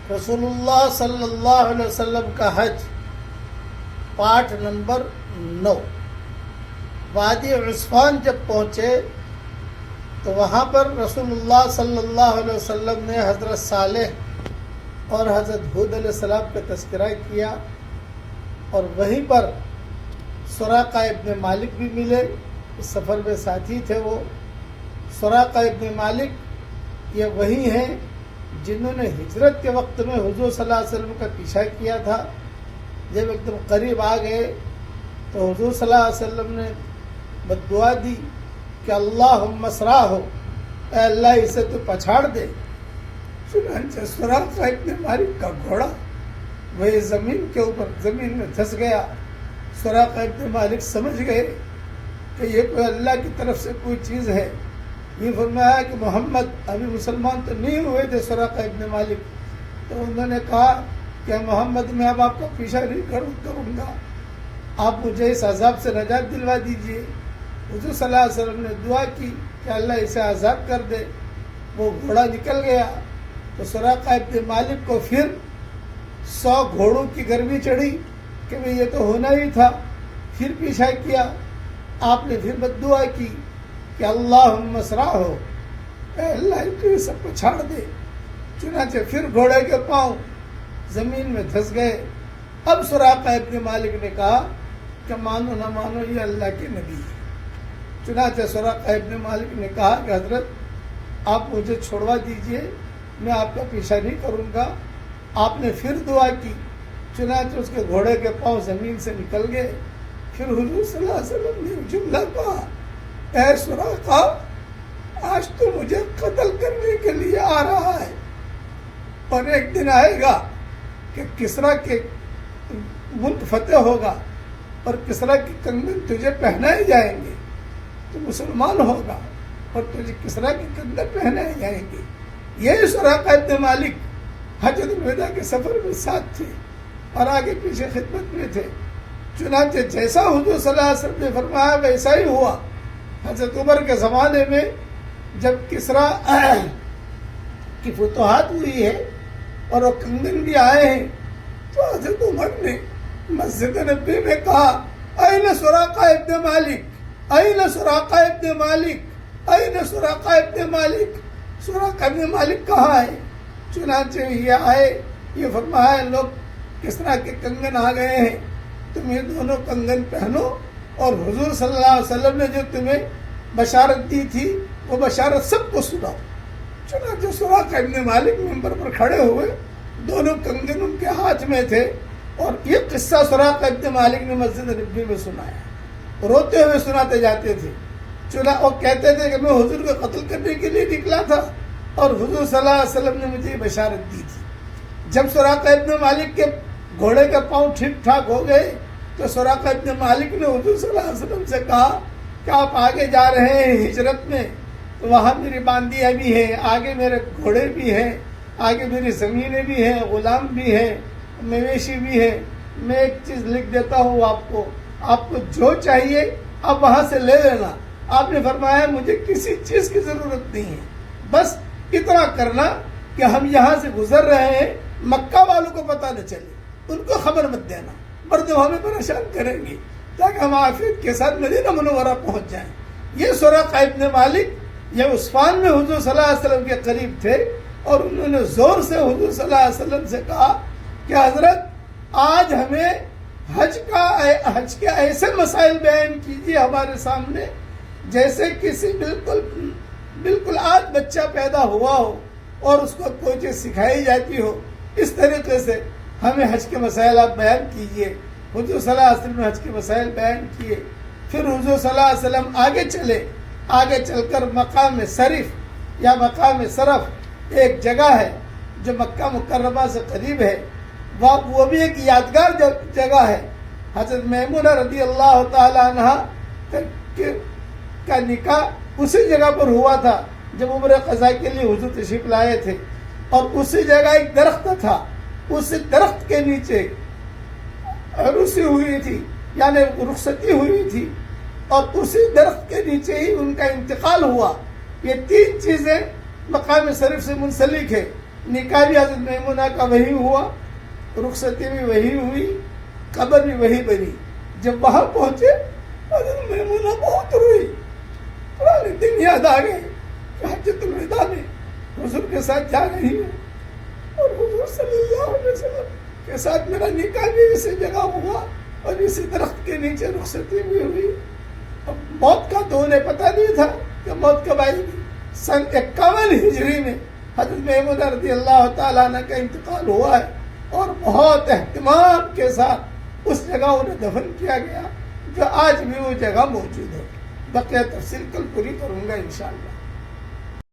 رسول اللہ صلی اللہ علیہ وسلم کا حج، پارٹ نمبر 9۔ وادی عصفان جب پہنچے تو وہاں پر رسول اللہ صلی اللہ علیہ وسلم نے حضرت صالح اور حضرت ہود علیہ السلام کا تذکرہ کیا، اور وہیں پر سراقہ ابن مالک بھی ملے، اس سفر میں ساتھی تھے وہ۔ سراقہ ابن مالک یہ وہی ہیں جنہوں نے ہجرت کے وقت میں حضور صلی اللہ علیہ وسلم کا پیچھا کیا تھا۔ جب ایک دم قریب آ گئے تو حضور صلی اللہ علیہ وسلم نے بد دعا دی کہ اللہم اسرع ہو، اے اللہ اسے تو پچھاڑ دے۔ چنانچہ سراقہ ابن مالک کا گھوڑا وہی زمین کے اوپر زمین میں دھس گیا۔ سراقہ ابن مالک سمجھ گئے کہ یہ کوئی اللہ کی طرف سے کوئی چیز ہے۔ یہ فرمایا کہ محمد ابھی مسلمان تو نہیں ہوئے تھے سراقہ ابن مالک، تو انہوں نے کہا کہ محمد میں اب آپ کا پیچھا نہیں کروں گا، آپ مجھے اس عذاب سے نجات دلوا دیجئے۔ حضور صلی اللہ علیہ وسلم نے دعا کی کہ اللہ اسے آزاد کر دے۔ وہ گھوڑا نکل گیا تو سراقہ ابن مالک کو پھر 100 گھوڑوں کی گرمی چڑھی کہ یہ تو ہونا ہی تھا۔ پھر پیچھا کیا، آپ نے پھر بد دعا کی کہ اللہم اسرع ہو، اے اللہ ان سب کو چھاڑ دے۔ چنانچہ پھر گھوڑے کے پاؤں زمین میں دھس گئے۔ اب سراقہ ابن مالک نے کہا کہ مانو نہ مانو یہ اللہ کے نبی ہے۔ چنانچہ سراقہ ابن مالک نے کہا کہ حضرت آپ مجھے چھوڑوا دیجئے، میں آپ کا پیچھا نہیں کروں گا۔ آپ نے پھر دعا کی، چنانچہ اس کے گھوڑے کے پاؤں زمین سے نکل گئے۔ پھر حضور صلی اللہ علیہ وسلم نے جملہ کہا، اے سراقہ آج تو مجھے قتل کرنے کے لیے آ رہا ہے، اور ایک دن آئے گا کہ کسریٰ کے ملک فتح ہوگا اور کسریٰ کے کنگن تجھے پہنائے جائیں گے، تو مسلمان ہوگا اور تجھے کسریٰ کے کنگن پہنائے جائیں گے۔ یہ سراقہ ابن مالک حجۃ الوداع کے سفر میں ساتھ تھے اور آگے پیچھے خدمت میں تھے۔ چنانچہ جیسا حضور صلی اللہ علیہ وسلم نے فرمایا ویسا ہی ہوا۔ حضرت عمر کے زمانے میں جب کسریٰ کی فتوحات ہوئی ہے اور وہ کنگن بھی آئے ہیں، تو حضرت عمر نے مسجد نبی میں کہا، این سراقہ ابن مالک، این سراقہ ابن مالک، این سراقہ ابن مالک، سراقہ ابن مالک کہاں ہے؟ چنانچہ یہ آئے، یہ فرمایا لوگ کسریٰ کے کنگن آ گئے ہیں، تم یہ دونوں کنگن پہنو، اور حضور صلی اللہ علیہ وسلم نے جو تمہیں بشارت دی تھی وہ بشارت سب کو سناؤ۔ چنانچہ سراقہ ابن مالک منبر پر کھڑے ہوئے، دونوں کنگن ان کے ہاتھ میں تھے، اور یہ قصہ سراقہ ابن مالک نے مسجد نبوی میں سنایا، روتے ہوئے سناتے جاتے تھے۔ وہ کہتے تھے کہ میں حضور کو قتل کرنے کے لیے نکلا تھا اور حضور صلی اللہ علیہ وسلم نے مجھے یہ بشارت دی تھی۔ جب سراقہ ابن مالک کے گھوڑے کے پاؤں ٹھیک ٹھاک ہو گئے تو سراقہ ابن مالک نے حضور صلی اللہ علیہ وسلم سے کہا کہ آپ آگے جا رہے ہیں ہجرت میں، تو وہاں میری باندیاں بھی ہیں، آگے میرے گھوڑے بھی ہیں، آگے میری زمینیں بھی ہیں، غلام بھی ہیں، مویشی بھی ہیں۔ میں ایک چیز لکھ دیتا ہوں آپ کو جو چاہیے آپ وہاں سے لے لینا۔ آپ نے فرمایا مجھے کسی چیز کی ضرورت نہیں ہے، بس اتنا کرنا کہ ہم یہاں سے گزر رہے ہیں، مکہ والوں کو پتہ نہ چلے، ان کو خبر مت دینا، مردم ہمیں پریشان کریں گے، تاکہ ہم عافیت کے ساتھ مدینہ منورہ پہنچ جائیں۔ یہ سراقہ ابن مالک یہ عصفان میں حضور صلی اللہ علیہ وسلم کے قریب تھے، اور انہوں نے زور سے حضور صلی اللہ علیہ وسلم سے کہا کہ حضرت آج ہمیں حج کے ایسے مسائل بیان کیجیے ہمارے سامنے جیسے کسی بالکل آج بچہ پیدا ہوا ہو اور اس کو کوئی چیز سکھائی جاتی ہو، اس طریقے سے ہمیں حج کے مسائل آپ بیان کیجیے۔ حضور صلی اللہ علیہ وسلم نے حج کے مسائل بیان کیے۔ پھر حضور صلی اللہ علیہ وسلم آگے چل کر مقام صرف یا مقام صرف ایک جگہ ہے جو مکہ مکرمہ سے قریب ہے، وہ بھی ایک یادگار جگہ ہے۔ حضرت میمونہ رضی اللہ تعالی عنہ کا نکاح اسی جگہ پر ہوا تھا جب عمرہ قضاء کے لیے حضور تشریف لائے تھے، اور اسی جگہ ایک درخت تھا، اس درخت کے نیچے عروسی ہوئی تھی، یعنی رخصتی ہوئی تھی، اور اسی درخت کے نیچے ہی ان کا انتقال ہوا۔ یہ 3 چیزیں مقام شریف سے منسلک ہے۔ نکاح بھی حضرت میمونہ کا وہی ہوا، رخصتی بھی وہی ہوئی، قبر بھی وہی بنی۔ جب وہاں پہنچے حضرت میمونہ بہت روئی، پرانے دن یاد آ گئے کہ حجۃ الوداع میں حضور کے ساتھ جا رہی ہے اور حضور صلی اللہ علیہ وسلم کے ساتھ میرا نکاح بھی اسی جگہ ہوا اور اسی درخت کے نیچے رخصتی بھی ہوئی۔ اب موت کا تو انہیں پتہ نہیں تھا کہ موت کب آئے گی۔ سن 51 ہجری میں حضرت میمونہ رضی اللہ تعالیٰ عنہ کا انتقال ہوا ہے اور بہت اہتمام کے ساتھ اس جگہ انہیں دفن کیا گیا جو آج بھی وہ جگہ موجود ہے۔ بقیہ تفصیل کل پوری کروں گا انشاءاللہ۔